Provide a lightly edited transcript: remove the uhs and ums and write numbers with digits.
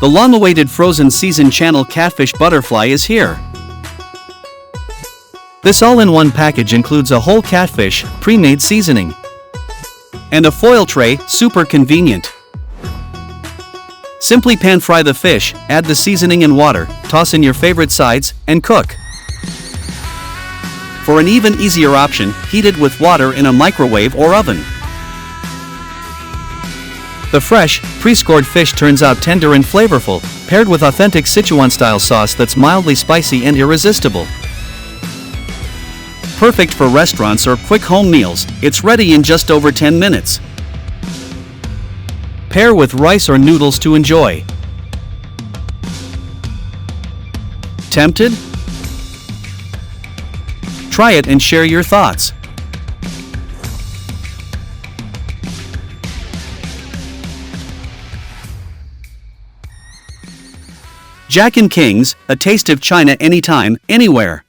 The long-awaited frozen season channel catfish butterfly is here. This all-in-one package includes a whole catfish, pre-made seasoning, and a foil tray, super convenient. Simply pan-fry the fish, add the seasoning and water, toss in your favorite sides, and cook. For an even easier option, heat it with water in a microwave or oven. The fresh, pre-scored fish turns out tender and flavorful, paired with authentic Sichuan-style sauce that's mildly spicy and irresistible. Perfect for restaurants or quick home meals, it's ready in just over 10 minutes. Pair with rice or noodles to enjoy. Tempted? Try it and share your thoughts. Jack and King's, a taste of China anytime, anywhere.